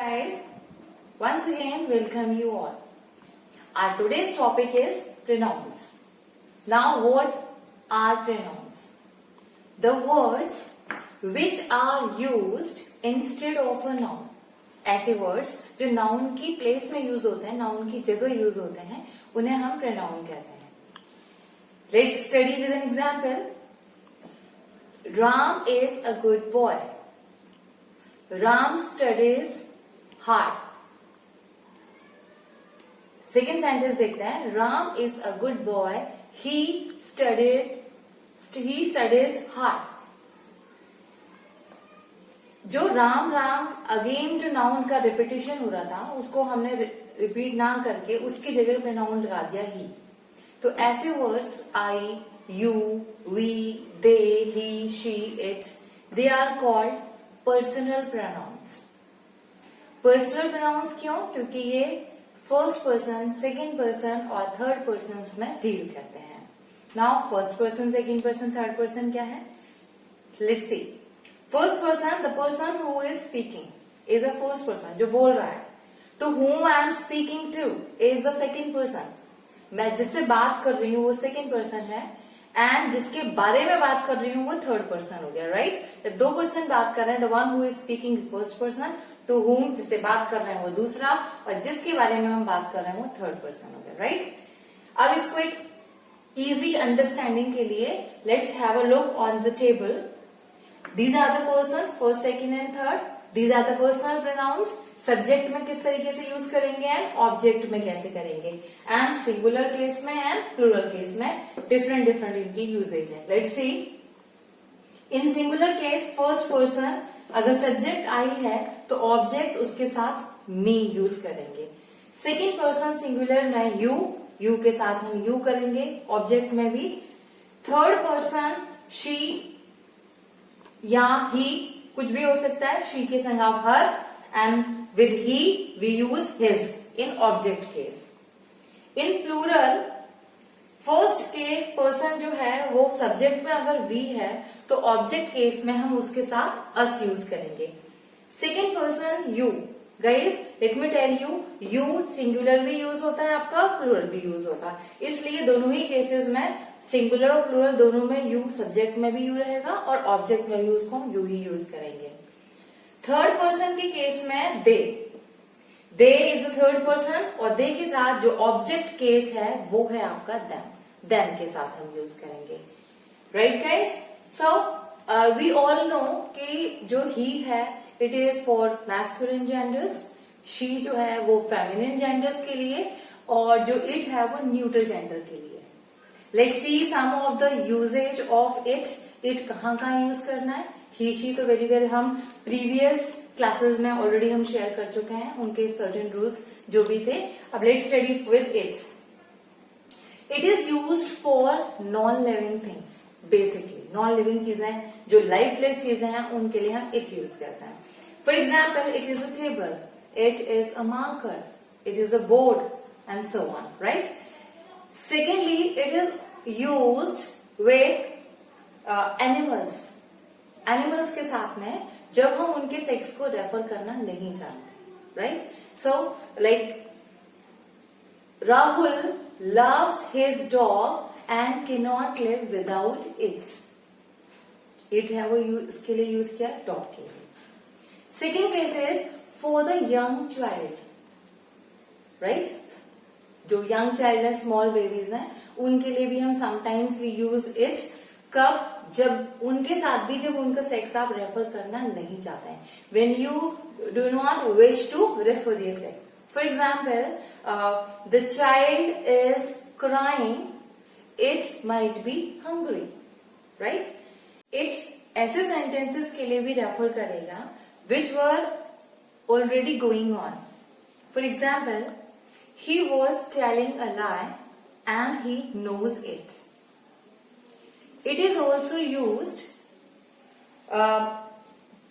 Guys, once again welcome you all. Our today's topic is pronouns. Now what are pronouns? The words which are used instead of a noun. ऐसे words जो noun की place में use होते हैं, noun की जगह use होते हैं, उन्हें हम प्रोनाउन कहते हैं. Let's study with an example. Ram is a good boy. Ram studies hard. Second sentence देखते हैं. Ram is a good boy. He studies hard. जो राम राम अगेन जो नाउन का रिपीटेशन हो रहा था उसको हमने रिपीट ना करके उसकी जगह पे नाउन लगा दिया ही. तो ऐसे words I, you, we, they, he, she, it, they are called personal pronouns. Personal pronouns क्यों? क्योंकि ये फर्स्ट पर्सन, सेकेंड पर्सन और थर्ड पर्सन में डील करते हैं. Now first person, second person, third person क्या है? Let's see. First person, the person who is speaking is a first person, जो बोल रहा है. To whom I am speaking to is the second person. मैं जिससे बात कर रही हूँ वो सेकेंड पर्सन है, एंड जिसके बारे में बात कर रही हूँ वो थर्ड पर्सन हो गया. राइट? जब दो पर्सन बात कर रहे हैं, the one who is speaking first person, to whom जिससे बात कर रहे हैं वो दूसरा, और जिसके बारे में हम बात कर रहे हैं वो थर्ड पर्सन हो गया. राइट? अब इसको एक इजी अंडरस्टैंडिंग के लिए let's have a look on the table. These are the person, first, second and third. These are the personal pronouns. Subject में किस तरीके से यूज करेंगे एंड ऑब्जेक्ट में कैसे करेंगे, एंड सिंगुलर केस में एंड प्लूरल केस में डिफरेंट इनकी यूजेज है. Let's C. In singular case first person, अगर सब्जेक्ट आई है तो ऑब्जेक्ट उसके साथ मी यूज करेंगे. सेकेंड पर्सन सिंगुलर में यू के साथ हम यू करेंगे ऑब्जेक्ट में भी. थर्ड पर्सन शी या ही, कुछ भी हो सकता है. शी के संग आप her, and with he we use his in object case. In plural first के पर्सन जो है वो सब्जेक्ट में अगर वी है तो ऑब्जेक्ट केस में हम उसके साथ अस यूज करेंगे. Second person you. Guys let me tell you singular भी यूज होता है आपका, प्लूरल भी यूज होगा. इसलिए दोनों ही केसेस में सिंगुलर और प्लूरल दोनों में यू सब्जेक्ट में भी यू रहेगा और ऑब्जेक्ट में भी उसको हम यू ही यूज करेंगे. थर्ड पर्सन के केस में दे इज द थर्ड पर्सन, और दे के साथ जो ऑब्जेक्ट केस है वो है आपका देन के साथ हम यूज करेंगे. Right guys? So we all know कि जो ही है it is for masculine genders, she जो है वो फेमिनिन जेंडर्स के लिए, और जो इट है वो न्यूट्रल जेंडर के लिए. Let's see some of the usages of it. It कहाँ यूज करना है? ही शी तो वेरी वेल हम प्रीवियस क्लासेस में ऑलरेडी हम शेयर कर चुके हैं, उनके सर्टेन रूल्स जो भी थे. अब let's study with it. It is used for non living things. Basically non living चीजें जो लाइफलेस चीजें हैं उनके लिए हम इट यूज करते हैं. For example, it is a table, it is a marker, it is a board and so on. Right? Secondly, it is used with animals. Animals के साथ में जब हम उनके सेक्स को रेफर करना नहीं चाहते. Right? So like Rahul loves his dog and cannot live without it. It है वो इसके लिए यूज किया डॉग के लिए. Second case is for the young child. Right? जो यंग चाइल्ड है, स्मॉल बेबीज हैं, उनके लिए भी हम समटाइम्स वी यूज इट. कब? जब उनके साथ भी जब उनका सेक्स आप रेफर करना नहीं चाहते हैं, when you do not wish to refer their sex. For example, the child is crying, it might be hungry. Right? It ऐसे सेंटेंसेस के लिए भी रेफर करेगा which were already going on. For example, he was telling a lie and he knows it. It is also used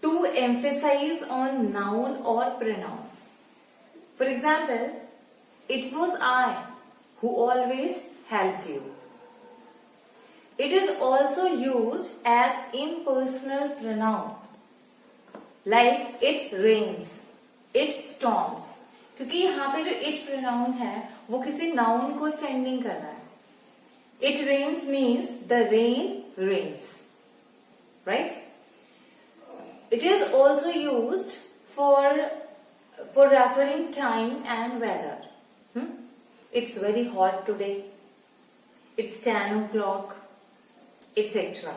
to emphasize on noun or pronouns. For example, it was I who always helped you. It is also used as impersonal pronoun like it rains, it storms, क्योंकि यहाँ पे जो it pronoun है वो किसी noun को standing कर रहा है. It rains means the rain rains, right? It is also used for referring time and weather. It's very hot today. It's 10 o'clock, etc.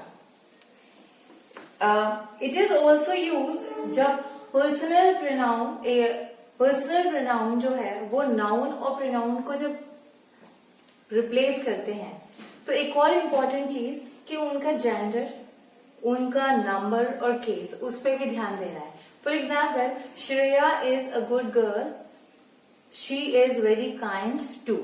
It is also used जब personal pronoun जो है वो noun और pronoun को जब replace करते हैं, तो एक और इम्पॉर्टेंट चीज कि उनका जेंडर, उनका नंबर और केस, उस पर भी ध्यान देना है. For example, Shreya is a good girl, she is very kind too.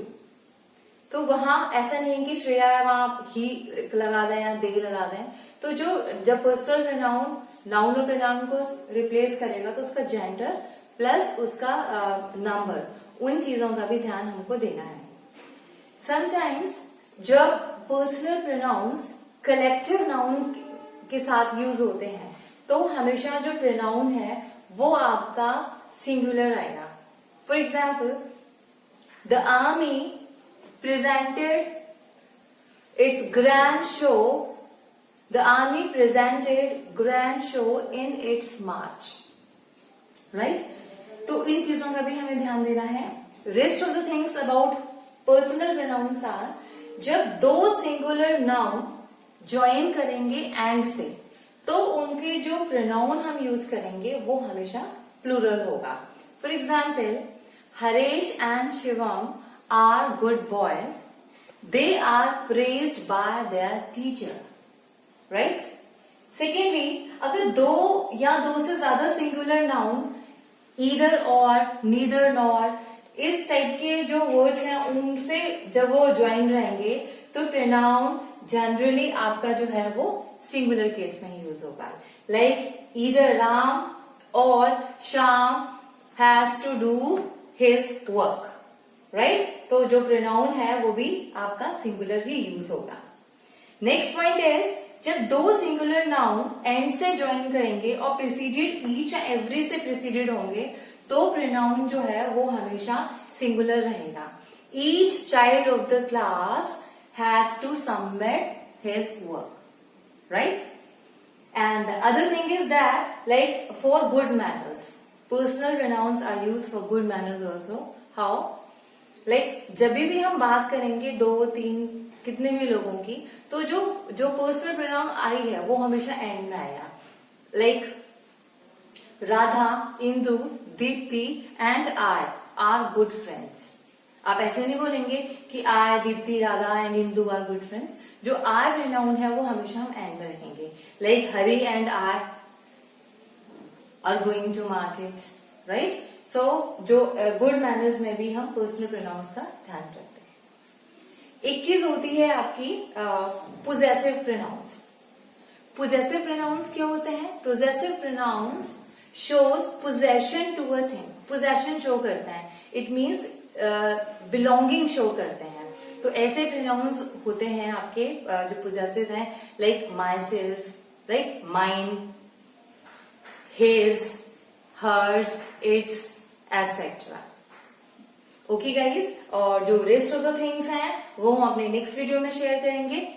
तो वहां ऐसा नहीं है कि श्रेया वहां ही लगा दें या दे लगा दें. तो जब पर्सनल प्रोनाउन नाउन और प्रोनाउन को रिप्लेस करेगा तो उसका जेंडर प्लस उसका नंबर, उन चीजों का भी ध्यान हमको देना है. समटाइम्स जब पर्सनल प्रोनाउंस कलेक्टिव नाउन के साथ यूज होते हैं तो हमेशा जो प्रोनाउन है वो आपका सिंगुलर आएगा. For example, the army presented its grand show. The army presented grand show in its march. Right? तो इन चीजों का भी हमें ध्यान देना है. Rest of the things about personal pronouns are, जब दो सिंगुलर नाउन ज्वाइन करेंगे एंड से, तो उनके जो प्रोनाउन हम यूज करेंगे वो हमेशा प्लूरल होगा. For example, Haresh and Shivam are good boys. They are praised by their teacher. Right? Secondly, अगर दो या दो से ज्यादा singular noun either or, neither nor, इस टाइप के जो वर्ड्स हैं उनसे जब वो ज्वाइन रहेंगे तो प्रोनाउन जनरली आपका जो है वो सिंगुलर केस में यूज होगा. लाइक either राम और Shyam has to do his work. Right? तो जो प्रोनाउन है वो भी आपका सिंगुलर ही यूज होगा. नेक्स्ट पॉइंट इज, जब दो सिंगुलर नाउन एंड से ज्वाइन करेंगे और प्रिसीडेड ईच एंड एवरी से प्रिसीडेड होंगे तो प्रोनाउन जो है वो हमेशा सिंगुलर रहेगा. Each child of the class has to submit his work. Right? And the other thing is that, like for good manners, personal pronouns are use for good manners also. How? Like जब भी हम बात करेंगे दो तीन कितने भी लोगों की, तो जो पर्सनल प्रोनाउन आई है वो हमेशा एंड में आएगा. Like Radha, Indu, Deepti and I are good friends. आप ऐसे नहीं बोलेंगे कि I, Deepti, Radha and Indu are good friends. जो आई प्रोनाउन है वो हमेशा हम एंड में रखेंगे. Like Hari and I are going to market. Right? So जो गुड मैनर्स में भी हम पर्सनल प्रोनाउंस का ध्यान रखते हैं. एक चीज होती है आपकी पोजेसिव प्रोनाउंस. पोजेसिव प्रोनाउंस क्या होते हैं? Possessive pronouns shows possession to a thing. Possession शो करता है. इट मीन्स बिलोंगिंग शो करते हैं. तो ऐसे प्रोनाउंस होते हैं आपके जो पोजेसिव हैं, like my self, right, mine, his, hers, its, etcetera. Okay guys, और जो रेस्ट ऑफ द थिंग्स हैं वो हम अपने नेक्स्ट वीडियो में शेयर करेंगे.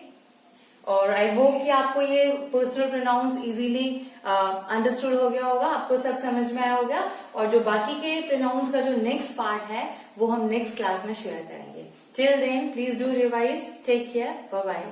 और आई होप कि आपको ये पर्सनल प्रोनाउंस इजीली अंडरस्टूड हो गया होगा, आपको सब समझ में आया होगा. और जो बाकी के प्रोनाउंस का जो नेक्स्ट पार्ट है वो हम नेक्स्ट क्लास में शेयर करेंगे. Till then please do revise. Take care. Bye bye.